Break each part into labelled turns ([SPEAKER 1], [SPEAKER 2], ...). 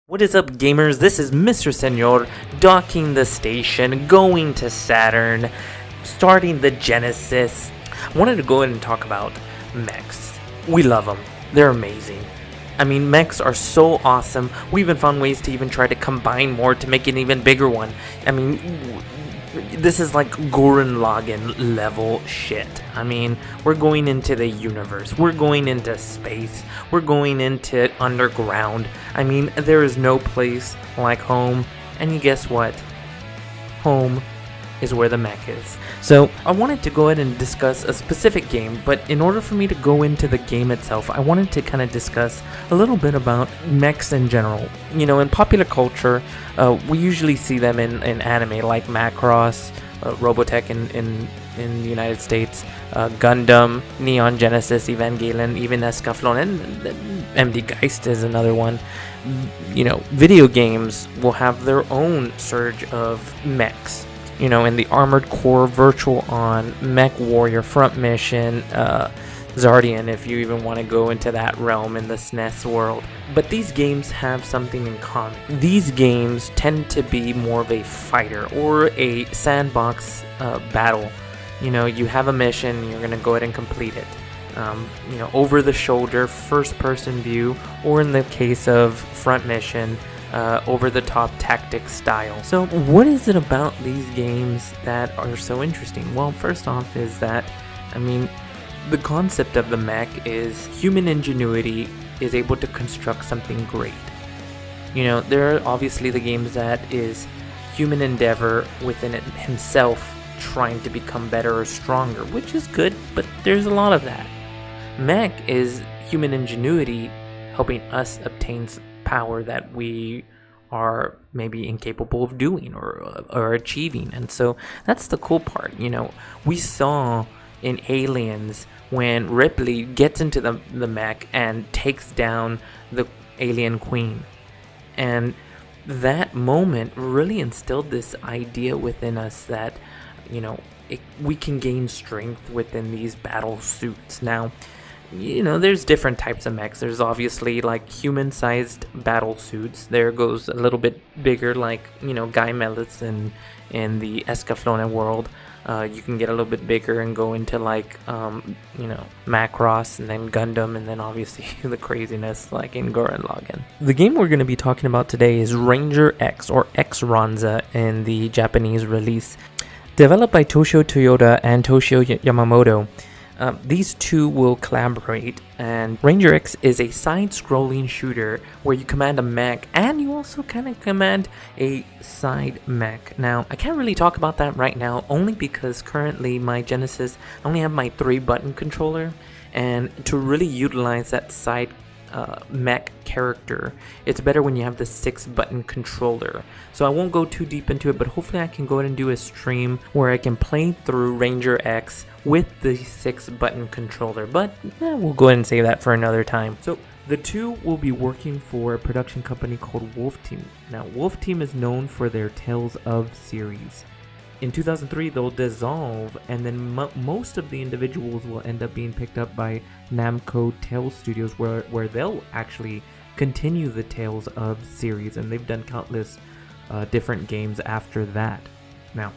[SPEAKER 1] What is up, gamers? This is Mr. Senor, docking the station, going to Saturn, starting the Genesis. I wanted to go ahead and talk about mechs. We love them. They're amazing. I mean, mechs are so awesome. We even found ways to even try to combine more to make an even bigger one. I mean, this is like Gurren Lagann level shit. I mean, we're going into the universe. We're going into space. We're going into underground. I mean, there is no place like home. And you guess what? Home is where the mech is. So I wanted to go ahead and discuss a specific game, but in order for me to go into the game itself, I wanted to kind of discuss a little bit about mechs in general. You know, in popular culture, we usually see them in anime like Macross, Robotech in the United States, Gundam, Neon Genesis, Evangelion, even Escaflon, and MD Geist is another one. You know, video games will have their own surge of mechs. You know, in the Armored Core, Virtual On, Mech Warrior, Front Mission, Zardian, if you even want to go into that realm in the SNES world. But these games have something in common. These games tend to be more of a fighter or a sandbox battle. You know, you have a mission, you're going to go ahead and complete it. You know, over the shoulder, first person view, or in the case of Front Mission, over-the-top tactic style. So what is it about these games that are so interesting? Well, first off is that, I mean, the concept of the mech is human ingenuity is able to construct something great. You know, there are obviously the games that is human endeavor within it himself trying to become better or stronger, which is good, but there's a lot of that. Mech is human ingenuity helping us obtain power that we are maybe incapable of doing or achieving. And so that's the cool part. You know, we saw in Aliens when Ripley gets into the mech and takes down the alien queen, and that moment really instilled this idea within us that, you know, we can gain strength within these battle suits. Now, you know, there's different types of mechs. There's obviously like human-sized battle suits. There goes a little bit bigger, like, you know, Gamerz in the Escaflowne world. You can get a little bit bigger and go into like, you know, Macross and then Gundam, and then obviously the craziness like in Gurren Lagann. The game we're going to be talking about today is RangerX, or X-Ranza in the Japanese release. Developed by Toshio Toyota and Toshio Yamamoto. These two will collaborate, and RangerX is a side-scrolling shooter where you command a mech and you also kind of command a side mech. Now, I can't really talk about that right now, only because currently my Genesis, I only have my 3-button controller, and to really utilize that side mech character, it's better when you have the 6-button controller. So I won't go too deep into it, but hopefully I can go ahead and do a stream where I can play through RangerX with the 6-button controller, but we'll go ahead and save that for another time. So the two will be working for a production company called Wolf Team. Now, Wolf Team is known for their Tales of series. In 2003, they'll dissolve, and then most of the individuals will end up being picked up by Namco Tales Studios, where they'll actually continue the Tales of series, and they've done countless different games after that. Now,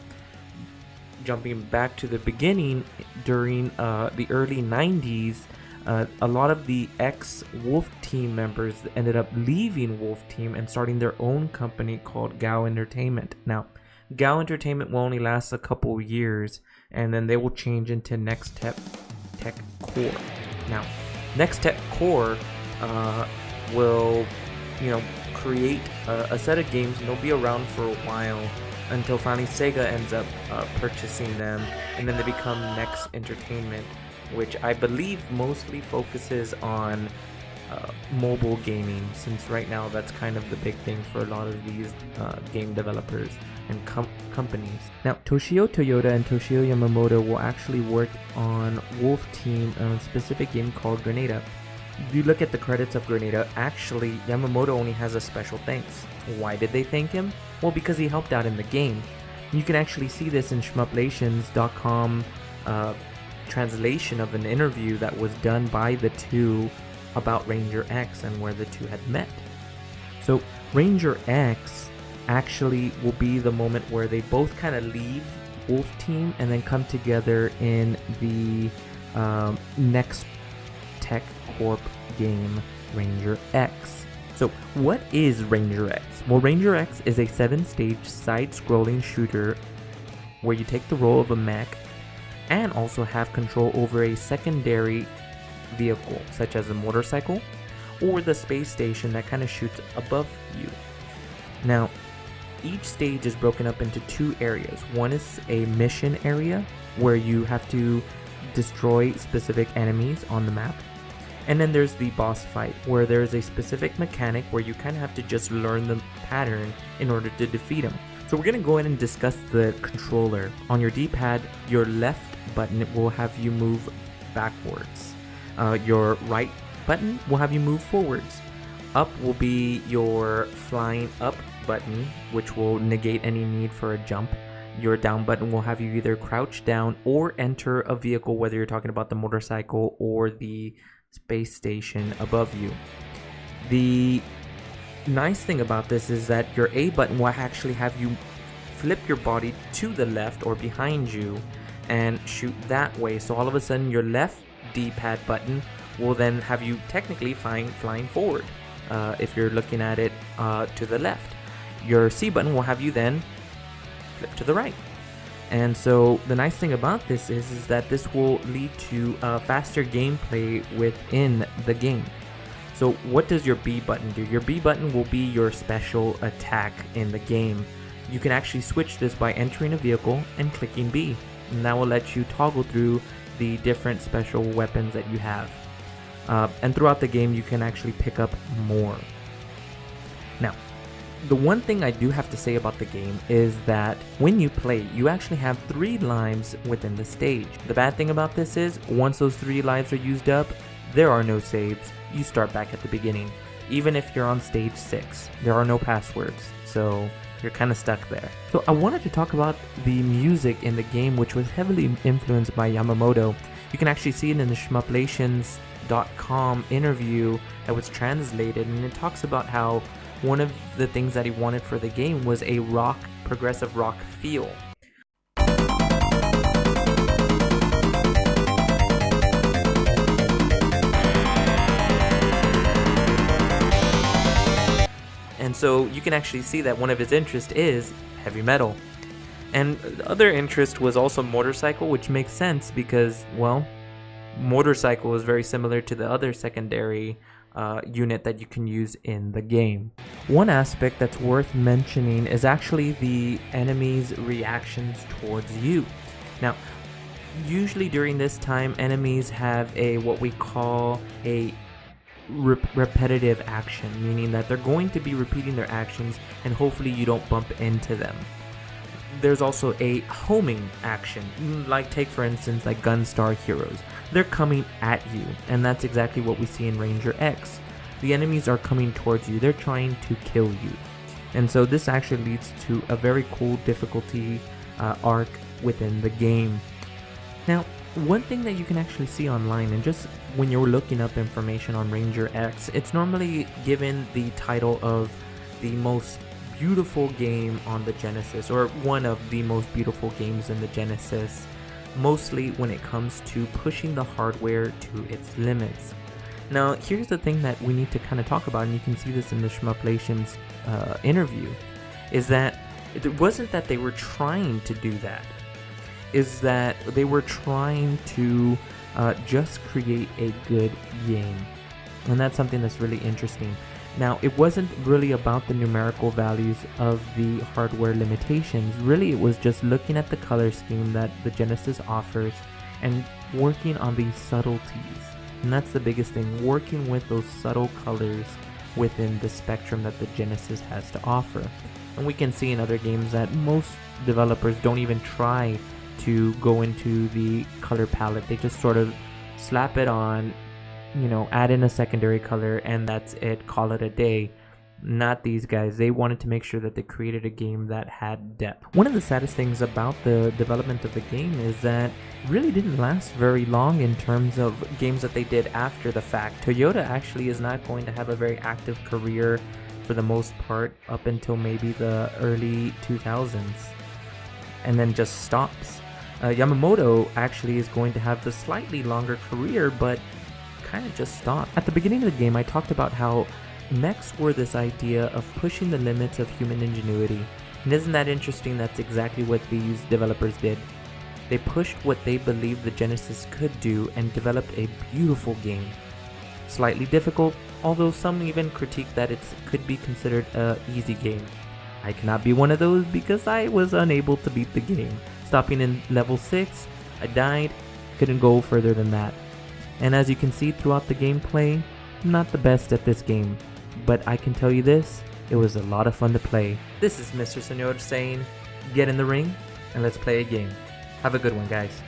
[SPEAKER 1] jumping back to the beginning, during the early 90s, a lot of the ex-Wolf Team members ended up leaving Wolf Team and starting their own company called Gao Entertainment. Now, Gao Entertainment will only last a couple years, and then they will change into Next Tech Core. Now, Next Tech Core will, you know, create a set of games, and they'll be around for a while until finally Sega ends up purchasing them, and then they become Next Entertainment, which I believe mostly focuses on mobile gaming, since right now that's kind of the big thing for a lot of these game developers and companies. Now, Toshio Toyota and Toshio Yamamoto will actually work on Wolf Team on a specific game called Grenada. If you look at the credits of Grenada, actually Yamamoto only has a special thanks. Why did they thank him? Well, because he helped out in the game. You can actually see this in shmuplations.com translation of an interview that was done by the two about RangerX and where the two had met. So Ranger X actually will be the moment where they both kind of leave Wolf Team and then come together in the next Tech Corp game, Ranger X. So what is Ranger X? Well, Ranger X is a 7-stage side-scrolling shooter where you take the role of a mech and also have control over a secondary vehicle, such as a motorcycle or the space station that kind of shoots above you. Now, each stage is broken up into 2 areas. One is a mission area where you have to destroy specific enemies on the map. And then there's the boss fight, where there's a specific mechanic where you kind of have to just learn the pattern in order to defeat him. So we're going to go ahead and discuss the controller. On your D-pad, your left button will have you move backwards. Your right button will have you move forwards. Up will be your flying up button, which will negate any need for a jump. Your down button will have you either crouch down or enter a vehicle, whether you're talking about the motorcycle or the space station above you. The nice thing about this is that your A button will actually have you flip your body to the left or behind you and shoot that way. So all of a sudden your left D-pad button will then have you technically flying forward if you're looking at it to the left. Your C button will have you then flip to the right. And so the nice thing about this is that this will lead to faster gameplay within the game. So what does your B button do? Your B button will be your special attack in the game. You can actually switch this by entering a vehicle and clicking B. And that will let you toggle through the different special weapons that you have. And throughout the game you can actually pick up more. Now, the one thing I do have to say about the game is that when you play, you actually have 3 lives within the stage. The bad thing about this is, once those 3 lives are used up, there are no saves. You start back at the beginning. Even if you're on stage 6, there are no passwords, so you're kind of stuck there. So I wanted to talk about the music in the game, which was heavily influenced by Yamamoto. You can actually see it in the shmuplations.com interview that was translated, and it talks about how one of the things that he wanted for the game was a progressive rock feel. And so you can actually see that one of his interests is heavy metal. And the other interest was also motorcycle, which makes sense because, well, motorcycle is very similar to the other secondary unit that you can use in the game. One aspect that's worth mentioning is actually the enemies' reactions towards you. Now, usually during this time, enemies have what we call a repetitive action, meaning that they're going to be repeating their actions and hopefully you don't bump into them. There's also a homing action, like take for instance like Gunstar Heroes. They're coming at you, and that's exactly what we see in Ranger X. The enemies are coming towards you, they're trying to kill you. And so this actually leads to a very cool difficulty arc within the game. Now, one thing that you can actually see online, and just when you're looking up information on Ranger X, it's normally given the title of the most beautiful game on the Genesis, or one of the most beautiful games in the Genesis, mostly when it comes to pushing the hardware to its limits. Now, here's the thing that we need to kind of talk about, and you can see this in the Shmuplations interview, is that it wasn't that they were trying to do that, is that they were trying to just create a good game. And that's something that's really interesting. Now, it wasn't really about the numerical values of the hardware limitations. Really, it was just looking at the color scheme that the Genesis offers and working on these subtleties. And that's the biggest thing, working with those subtle colors within the spectrum that the Genesis has to offer. And we can see in other games that most developers don't even try to go into the color palette. They just sort of slap it on, add in a secondary color, and that's it, call it a day. Not these guys. They wanted to make sure that they created a game that had depth. One of the saddest things about the development of the game is that it really didn't last very long in terms of games that they did after the fact. Toyota actually is not going to have a very active career for the most part up until maybe the early 2000s, and then just stops. Yamamoto actually is going to have the slightly longer career, but kind of just stopped. At the beginning of the game, I talked about how mechs were this idea of pushing the limits of human ingenuity. And isn't that interesting? That's exactly what these developers did. They pushed what they believed the Genesis could do and developed a beautiful game. Slightly difficult, although some even critique that it could be considered an easy game. I cannot be one of those because I was unable to beat the game. Stopping in level 6, I died, couldn't go further than that. And as you can see throughout the gameplay, I'm not the best at this game, but I can tell you this, it was a lot of fun to play. This is Mr. Senor saying, get in the ring and let's play a game. Have a good one, guys.